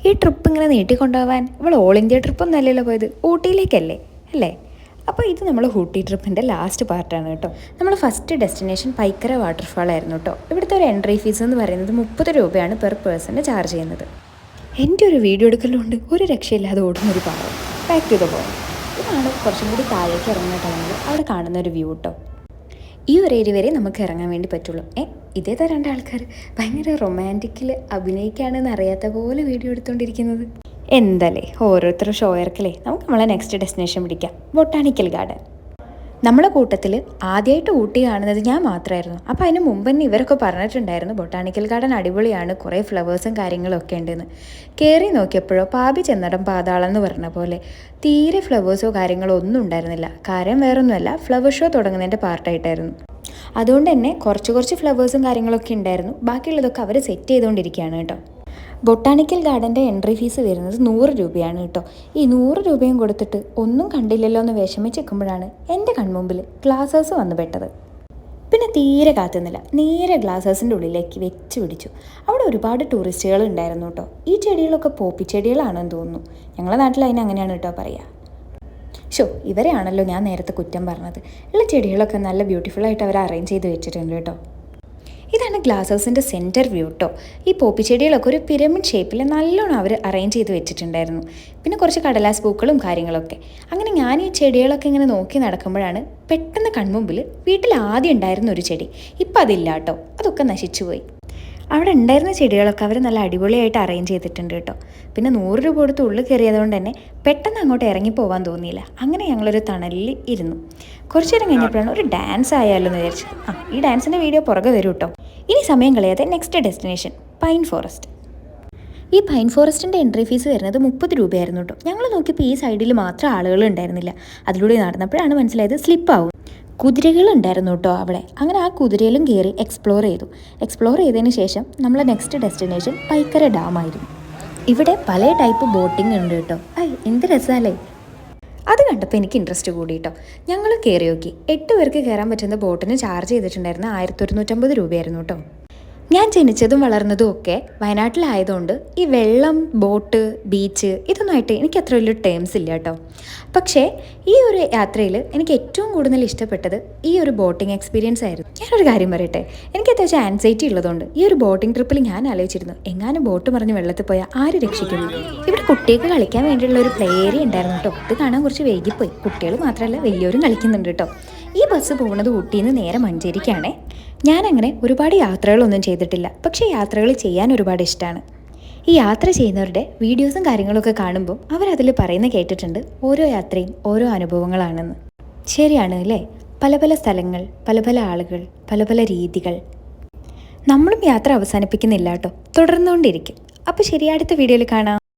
ഈ ട്രിപ്പ് ഇങ്ങനെ നീട്ടിക്കൊണ്ടുപോകാൻ ഇവൾ ഓൾ ഇന്ത്യ ട്രിപ്പൊന്നും അല്ലല്ലോ പോയത്, ഊട്ടിയിലേക്കല്ലേ അല്ലേ? അപ്പോൾ ഇത് നമ്മൾ ഊട്ടി ട്രിപ്പിൻ്റെ ലാസ്റ്റ് പാർട്ടാണ് കേട്ടോ. നമ്മൾ ഫസ്റ്റ് ഡെസ്റ്റിനേഷൻ പൈക്കര വാട്ടർഫാൾ ആയിരുന്നു കേട്ടോ. ഇവിടുത്തെ ഒരു എൻട്രി ഫീസ് എന്ന് പറയുന്നത് 30 രൂപയാണ് പെർ പേഴ്സണ് ചാർജ് ചെയ്യുന്നത്. എൻ്റെ ഒരു വീഡിയോ എടുക്കലുകൊണ്ട് ഒരു രക്ഷയില്ലാതെ ഓടുന്നൊരു പാറ. Back to the point. ഇതാണ് കുറച്ചും കൂടി താഴേക്ക് ഇറങ്ങുന്ന ടൈമിൽ അവിടെ കാണുന്ന ഒരു വ്യൂ കേട്ടോ. ഈ ഒരു ഏരിയ വരെ നമുക്ക് ഇറങ്ങാൻ വേണ്ടി പറ്റുള്ളൂ. ഇതേതാ രണ്ടാൾക്കാർ ഭയങ്കര റൊമാൻറ്റിക്കിൽ അഭിനയിക്കുകയാണെന്ന് അറിയാത്ത പോലെ വീഡിയോ എടുത്തുകൊണ്ടിരിക്കുന്നത്. എന്തല്ലേ ഓരോരുത്തരും ഷോ ഇറക്കല്ലേ. നമുക്ക് നമ്മളെ നെക്സ്റ്റ് ഡെസ്റ്റിനേഷൻ പിടിക്കാം, ബൊട്ടാണിക്കൽ ഗാർഡൻ. നമ്മുടെ കൂട്ടത്തിൽ ആദ്യമായിട്ട് ഊട്ടി കാണുന്നത് ഞാൻ മാത്രമായിരുന്നു. അപ്പോൾ അതിന് മുമ്പ് തന്നെ ഇവരൊക്കെ പറഞ്ഞിട്ടുണ്ടായിരുന്നു ബൊട്ടാണിക്കൽ ഗാർഡൻ അടിപൊളിയാണ്, കുറേ ഫ്ലവേഴ്സും കാര്യങ്ങളും ഒക്കെ ഉണ്ടെന്ന്. കയറി നോക്കിയപ്പോഴോ പാപി ചെന്നടം പാതാളം എന്ന് പറഞ്ഞ പോലെ തീരെ ഫ്ലവേഴ്സോ കാര്യങ്ങളോ ഒന്നും ഉണ്ടായിരുന്നില്ല. കാര്യം വേറൊന്നുമല്ല, ഫ്ലവർ ഷോ തുടങ്ങുന്നതിൻ്റെ പാർട്ടായിട്ടായിരുന്നു. അതുകൊണ്ട് തന്നെ കുറച്ച് ഫ്ലവേഴ്സും കാര്യങ്ങളൊക്കെ ഉണ്ടായിരുന്നു. ബാക്കിയുള്ളതൊക്കെ അവർ സെറ്റ് ചെയ്തുകൊണ്ടിരിക്കുകയാണ് കേട്ടോ. ബൊട്ടാണിക്കൽ ഗാർഡൻ്റെ എൻട്രി ഫീസ് വരുന്നത് 100 രൂപയാണ് കേട്ടോ. ഈ 100 രൂപയും കൊടുത്തിട്ട് ഒന്നും കണ്ടില്ലല്ലോ എന്ന് വിഷമിച്ചിരിക്കുമ്പോഴാണ് എൻ്റെ കൺമുമ്പിൽ ഗ്ലാസ് ഹൗസ് വന്നു പെട്ടത്. പിന്നെ തീരെ കാത്തുന്നില്ല, നേരെ ഗ്ലാസ് ഹൗസിൻ്റെ ഉള്ളിലേക്ക് വെച്ച് പിടിച്ചു. അവിടെ ഒരുപാട് ടൂറിസ്റ്റുകൾ ഉണ്ടായിരുന്നു കേട്ടോ. ഈ ചെടികളൊക്കെ പോപ്പി ചെടികളാണെന്ന് തോന്നുന്നു. ഞങ്ങളുടെ നാട്ടിൽ അതിന് അങ്ങനെയാണ് കേട്ടോ പറയുക. ഇവരെയാണല്ലോ ഞാൻ നേരത്തെ കുറ്റം പറഞ്ഞത്. ഉള്ള ചെടികളൊക്കെ നല്ല ബ്യൂട്ടിഫുള്ളായിട്ട് അവർ അറേഞ്ച് ചെയ്ത് വെച്ചിട്ടുണ്ട് കേട്ടോ. ഇതാണ് ഗ്ലാസ് ഹൗസിൻ്റെ സെൻറ്റർ വ്യൂ കേട്ടോ. ഈ പോപ്പി ചെടികളൊക്കെ ഒരു പിരമിഡ് ഷേപ്പിൽ നല്ലോണം അവർ അറേഞ്ച് ചെയ്ത് വെച്ചിട്ടുണ്ടായിരുന്നു. പിന്നെ കുറച്ച് കടലാസ് പൂക്കളും കാര്യങ്ങളൊക്കെ. അങ്ങനെ ഞാൻ ഈ ചെടികളൊക്കെ ഇങ്ങനെ നോക്കി നടക്കുമ്പോഴാണ് പെട്ടെന്ന് കൺമുമ്പിൽ വീട്ടിൽ ആദ്യം ഉണ്ടായിരുന്ന ഒരു ചെടി ഇപ്പം അതില്ല കേട്ടോ. അതൊക്കെ നശിച്ചു പോയി. അവിടെ ഉണ്ടായിരുന്ന ചെടികളൊക്കെ അവർ നല്ല അടിപൊളിയായിട്ട് അറേഞ്ച് ചെയ്തിട്ടുണ്ട് കേട്ടോ. പിന്നെ 100 രൂപ കൊടുത്ത് ഉള്ളിൽ കയറിയതുകൊണ്ട് തന്നെ പെട്ടെന്ന് അങ്ങോട്ട് ഇറങ്ങിപ്പോവാൻ തോന്നിയില്ല. അങ്ങനെ ഞങ്ങളൊരു തണലിൽ ഇരുന്നു. കുറച്ച് നേരം കഴിഞ്ഞപ്പോഴാണ് ഒരു ഡാൻസ് ആയാലോ എന്ന് വിചാരിച്ചത്. ഈ ഡാൻസിൻ്റെ വീഡിയോ പുറകെ വരും കേട്ടോ. ഇനി സമയം കളയാതെ നെക്സ്റ്റ് ഡെസ്റ്റിനേഷൻ പൈൻ ഫോറസ്റ്റ്. ഈ പൈൻ ഫോറസ്റ്റിൻ്റെ എൻട്രി ഫീസ് വരുന്നത് 30 രൂപയായിരുന്നു കേട്ടോ. ഞങ്ങൾ നോക്കിയപ്പോൾ ഈ സൈഡിൽ മാത്രം ആളുകൾ ഉണ്ടായിരുന്നില്ല. അതിലൂടെ നടന്നപ്പോഴാണ് മനസ്സിലായത് സ്ലിപ്പാവും. കുതിരകളുണ്ടായിരുന്നു കേട്ടോ അവിടെ. അങ്ങനെ ആ കുതിരയിലും കയറി എക്സ്പ്ലോർ ചെയ്തതിന് ശേഷം നമ്മളെ നെക്സ്റ്റ് ഡെസ്റ്റിനേഷൻ പൈക്കര ഡാമായിരുന്നു. ഇവിടെ പല ടൈപ്പ് ബോട്ടിംഗ് ഉണ്ട് കേട്ടോ. എന്ത് രസമല്ലേ. അത് കണ്ടപ്പോൾ എനിക്ക് ഇൻട്രസ്റ്റ് കൂടി കേട്ടോ. ഞങ്ങൾ കയറി നോക്കി. 8 പേർക്ക് കയറാൻ പറ്റുന്ന ബോട്ടിന് ചാർജ് ചെയ്തിട്ടുണ്ടായിരുന്ന 1150 രൂപയായിരുന്നു കേട്ടോ. ഞാൻ ജനിച്ചതും വളർന്നതും ഒക്കെ വയനാട്ടിലായതുകൊണ്ട് ഈ വെള്ളം, ബോട്ട്, ബീച്ച് ഇതൊന്നുമായിട്ട് എനിക്ക് അത്ര വലിയ ടേംസ് ഇല്ല കേട്ടോ. പക്ഷേ ഈ ഒരു യാത്രയിൽ എനിക്ക് ഏറ്റവും കൂടുതൽ ഇഷ്ടപ്പെട്ടത് ഈ ഒരു ബോട്ടിംഗ് എക്സ്പീരിയൻസ് ആയിരുന്നു. ഞാനൊരു കാര്യം പറയട്ടെ, എനിക്ക് അത്യാവശ്യം ആൻസൈറ്റി ഉള്ളതുകൊണ്ട് ഈ ഒരു ബോട്ടിംഗ് ട്രിപ്പിൽ ഞാൻ ആലോചിച്ചിരുന്നു, എങ്ങാനും ബോട്ട് മറിഞ്ഞ് വെള്ളത്തിൽ പോയാൽ ആര് രക്ഷിക്കുന്നു. ഇവിടെ കുട്ടികൾക്ക് കളിക്കാൻ വേണ്ടിയുള്ള ഒരു പ്ലേ ഏരിയ ഉണ്ടായിരുന്നു കേട്ടോ. ഇത് കാണാൻ കുറച്ച് വൈകിപ്പോയി. കുട്ടികൾ മാത്രമല്ല വലിയവരും കളിക്കുന്നുണ്ട് കേട്ടോ. ഈ ബസ് പോകുന്നത് ഊട്ടിയിൽ നിന്ന് നേരെ മഞ്ചേരിക്കാണേ. ഞാനങ്ങനെ ഒരുപാട് യാത്രകളൊന്നും ചെയ്തിട്ടില്ല, പക്ഷേ യാത്രകൾ ചെയ്യാൻ ഒരുപാട് ഇഷ്ടമാണ്. ഈ യാത്ര ചെയ്യുന്നവരുടെ വീഡിയോസും കാര്യങ്ങളൊക്കെ കാണുമ്പോൾ അവരതിൽ പറയുന്ന കേട്ടിട്ടുണ്ട് ഓരോ യാത്രയും ഓരോ അനുഭവങ്ങളാണെന്ന്. ശരിയാണ് അല്ലേ? പല സ്ഥലങ്ങൾ, പല ആളുകൾ, പല രീതികൾ. നമ്മളും യാത്ര അവസാനിപ്പിക്കുന്നില്ല കേട്ടോ, തുടർന്നുകൊണ്ടിരിക്കും. അപ്പോൾ ശരി, അടുത്ത വീഡിയോയിൽ കാണാം.